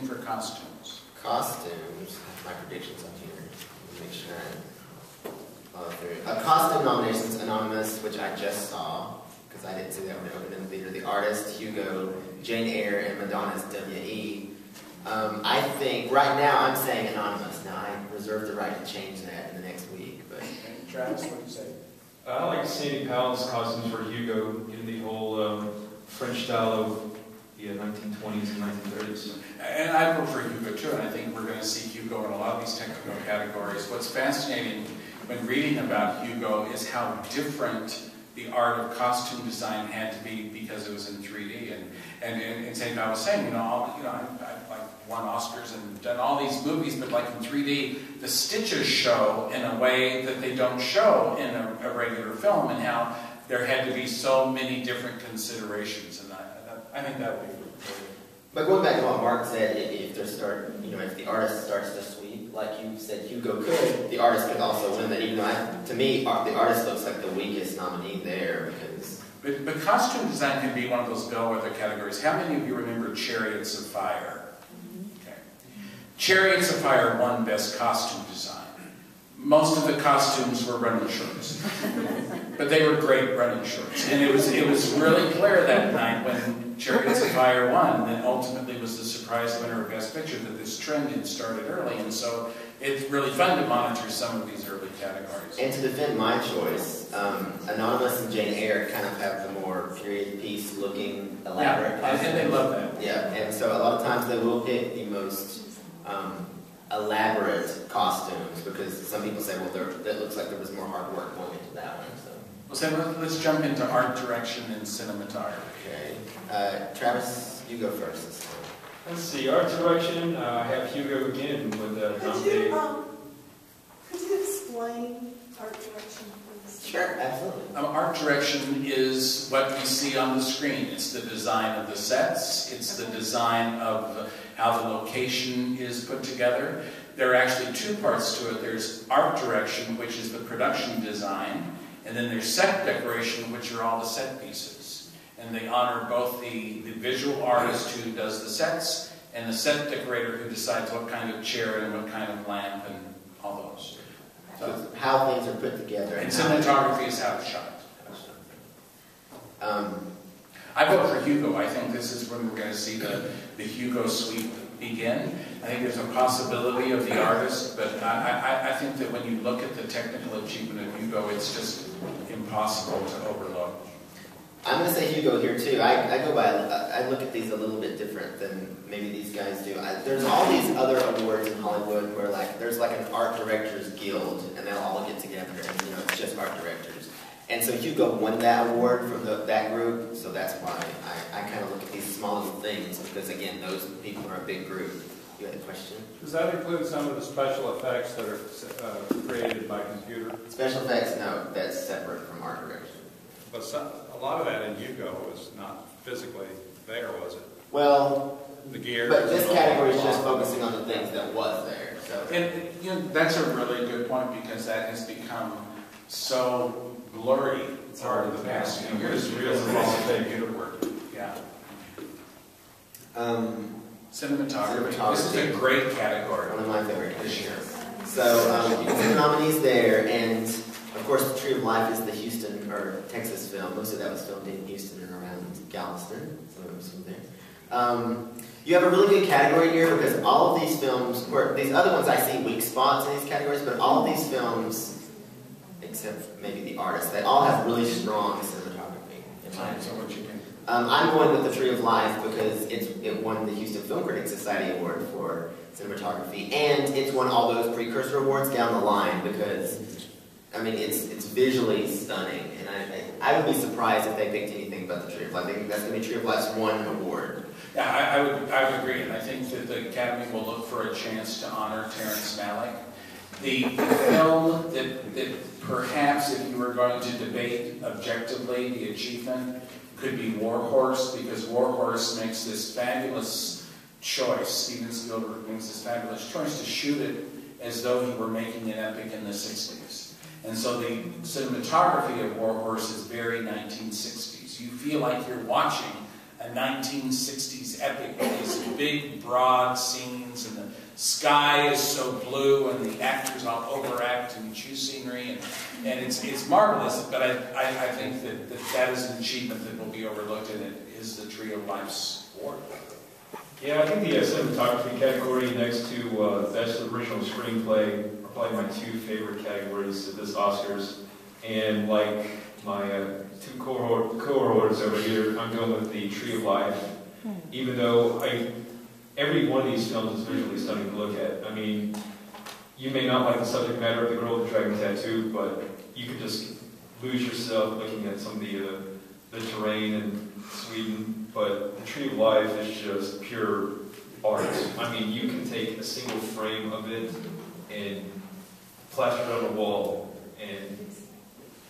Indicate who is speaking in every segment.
Speaker 1: think for costumes?
Speaker 2: Costumes, my predictions on here. Let me make sure I follow through. Costume nominations, Anonymous, which I just saw, because I didn't see that when it opened in the theater. The Artist, Hugo, Jane Eyre, and Madonna's W.E. I think, right now, I'm saying Anonymous. Now, I reserve the right to change that in the next week. But
Speaker 1: Travis, what do you say?
Speaker 3: I like Sandy Powell's costumes for Hugo in the whole French style of the 1920s and 1930s.
Speaker 1: And I vote for Hugo too, and I think we're going to see Hugo in a lot of these technical categories. What's fascinating when reading about Hugo is how different the art of costume design had to be because it was in 3D. And St. I was saying, I've like won Oscars and done all these movies, but like in 3D, the stitches show in a way that they don't show in a regular film, and how there had to be so many different considerations. And I think that would be really cool.
Speaker 2: But going back to what Mark said, if the artist starts to sweep, like you said, Hugo could, the artist could also win that. Even though, to me, the artist looks like the weakest nominee there because.
Speaker 1: But costume design can be one of those bellwether categories. How many of you remember Chariots of Fire? Okay. Chariots of Fire won Best Costume Design. Most of the costumes were running shorts, but they were great running shorts. And it was really clear that night when Chariots of Fire won, that ultimately was the surprise winner of Best Picture, that this trend had started early. And so it's really fun to monitor some of these early categories.
Speaker 2: And to defend my choice, Anonymous and Jane Eyre kind of have the more period piece looking elaborate costumes.
Speaker 1: And they love that.
Speaker 2: Yeah, and so a lot of times they will pick the most elaborate costumes because some people say, well, that looks like there was more hard work going into that one. So.
Speaker 1: Well, let's jump into art direction and cinematography.
Speaker 2: Okay. Travis, you go first this time.
Speaker 3: Let's see, art direction, I have Hugo again with
Speaker 4: Could you explain art direction, please?
Speaker 2: Sure, absolutely.
Speaker 1: Art direction is what we see on the screen. It's the design of the sets. It's the design of how the location is put together. There are actually two parts to it. There's art direction, which is the production design, and then there's set decoration, which are all the set pieces. And they honor both the visual artist who does the sets and the set decorator who decides what kind of chair and what kind of lamp and all those.
Speaker 2: So how things are put together.
Speaker 1: And cinematography is how it's shot. I vote for Hugo. I think this is when we're going to see the Hugo sweep begin. I think there's a possibility of the artist, but I think that when you look at the technical achievement of Hugo, it's just impossible to overlook.
Speaker 2: I'm going to say Hugo here too. I look at these a little bit different than maybe these guys do. There's all these other awards in Hollywood where there's like an art directors guild and they'll all get together and it's just art directors. And so Hugo won that award from that group, so that's why I kind of look at these small little things because again, those people are a big group. You had a question?
Speaker 5: Does that include some of the special effects that are created by computer?
Speaker 2: Special effects, no, that's separate from art direction.
Speaker 5: But a lot of that in Hugo was not physically there, was it?
Speaker 2: Well,
Speaker 5: the gear.
Speaker 2: But this category is just focusing on the things that was there. So.
Speaker 1: And that's a really good point because that has become so blurry over the past few years because of all the computer work. Yeah. Cinematography. This is a great category.
Speaker 2: One of my favorite this year. So you can see the nominees there, and of course, The Tree of Life is the Houston or Texas film. Most of that was filmed in Houston and around Galveston. Some of it was filmed there. You have a really good category here because all of these films, or these other ones I see weak spots in these categories, but all of these films, except maybe the artists, they all have really strong cinematography.
Speaker 1: So what you think?
Speaker 2: I'm going with The Tree of Life because it won the Houston Film Critics Society Award for cinematography, and it's won all those precursor awards down the line because, I mean, it's visually stunning, and I would be surprised if they picked anything but The Tree of Life. I think that's going to be Tree of Life's one award.
Speaker 1: Yeah, I would agree, and I think that the Academy will look for a chance to honor Terrence Malick. The film that perhaps, if you were going to debate objectively the achievement, could be War Horse, because War Horse makes this fabulous choice. Steven Spielberg makes this fabulous choice to shoot it as though he were making an epic in the 60s. And so the cinematography of War Horse is very 1960s. You feel like you're watching a 1960s epic with these big, broad scenes, and the sky is so blue, and the actors all overact and choose scenery, and it's marvelous. But I think that is an achievement that will be overlooked, and it is the Tree of Life's award.
Speaker 3: Yeah, I think the cinematography category next to Best Original Screenplay are probably my two favorite categories at this Oscars. And like my two cohorts over here, I'm going with the Tree of Life. Even though every one of these films is visually stunning to look at. I mean, you may not like the subject matter of the girl with the dragon tattoo, but you could just lose yourself looking at some of the terrain in Sweden. But the Tree of Life is just pure art. I mean, you can take a single frame of it and plaster it on a wall.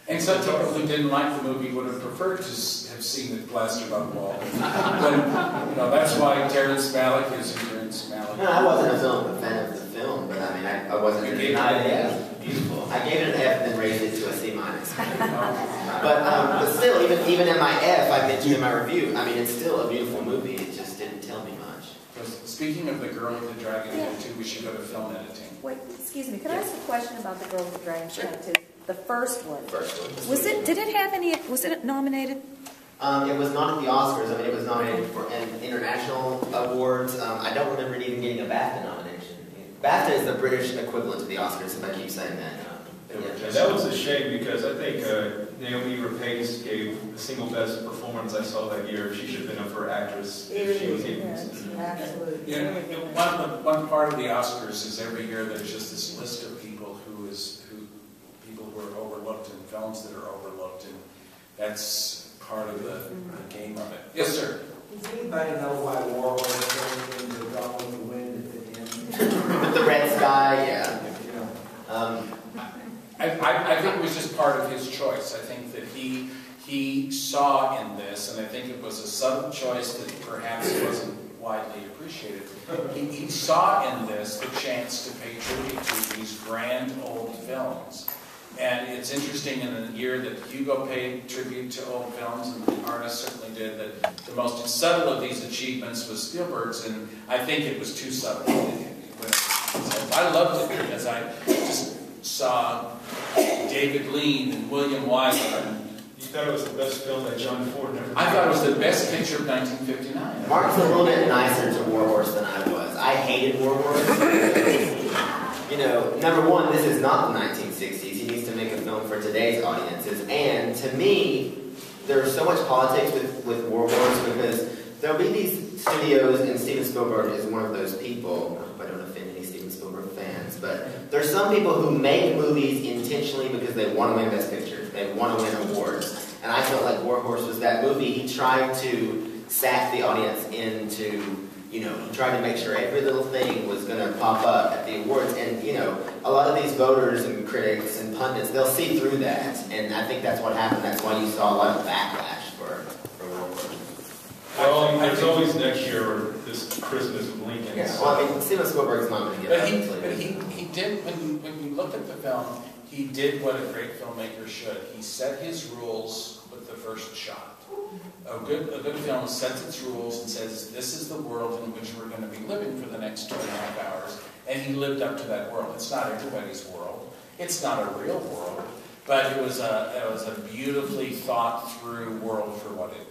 Speaker 1: And some people who didn't like the movie would have preferred to have seen it plastered on the wall. That's why Terrence Malick is Terrence Malick.
Speaker 2: No, I wasn't a fan of the film, but I mean, I wasn't.
Speaker 1: You gave it
Speaker 2: an F. Beautiful. I gave it an F and then raised it to a C-. But still, even in my F, I mentioned in my review. I mean, it's still a beautiful movie. It just didn't tell me much.
Speaker 1: Speaking of the girl with the dragon tattoo, we should go to film editing.
Speaker 6: Wait, excuse me. Can I ask a question about the girl with the dragon tattoo? The first one.
Speaker 2: First one.
Speaker 6: Was it? Did it have any? Was it nominated?
Speaker 2: It was not at the Oscars. I mean, it was nominated for international awards. I don't remember it even getting a BAFTA nomination. BAFTA is the British equivalent to the Oscars, if I keep saying that.
Speaker 3: And that was a shame because I think Naomi Rapace gave the single best performance I saw that year. She should have been up for actress if she was even considered.
Speaker 4: Absolutely.
Speaker 1: Yeah, one part of the Oscars is every year there's just this list of people who are overlooked in films that are overlooked, and that's part of the game of it. Yes, sir.
Speaker 7: Does anybody know why War Horse turned into Gone with the Wind at the end?
Speaker 2: With the red sky, yeah.
Speaker 1: I think it was just part of his choice. I think that he saw in this, and I think it was a subtle choice that perhaps wasn't widely appreciated. He saw in this the chance to pay tribute to these grand old films. And it's interesting in a year that Hugo paid tribute to old films, and the artist certainly did, that the most subtle of these achievements was Spielberg's, and I think it was too subtle. I loved it because I just saw David Lean and William Wyler.
Speaker 3: You thought it was the best film that John Ford never did?
Speaker 1: I thought it was the best picture of 1959.
Speaker 2: Mark's a little bit nicer to War Horse than I was. I hated War Horse. Number one, this is not the 1960s. He needs to make a film for today's audiences. And to me, there's so much politics with War Horse because there'll be these studios, and Steven Spielberg is one of those people. I hope I don't offend any Steven Spielberg fans, but there's some people who make movies intentionally because they want to win Best Picture. They want to win awards. And I felt like War Horse was that movie. He tried to sack the audience into, he tried to make sure every little thing was going to pop up at the awards. And, a lot of these voters and critics and pundits, they'll see through that. And I think that's what happened. That's why you saw a lot of backlash for War Horse.
Speaker 3: Well, there's always next year or this Christmas with Lincoln.
Speaker 2: Yeah, well, I mean, Steven Spielberg's not going to get
Speaker 1: But he did, when you look at the film, he did what a great filmmaker should. He set his rules with the first shot. A good film sets its rules and says, this is the world in which we're going to be living for the next 2.5 hours. And he lived up to that world. It's not everybody's world. It's not a real world. But it was a beautifully thought through world for what it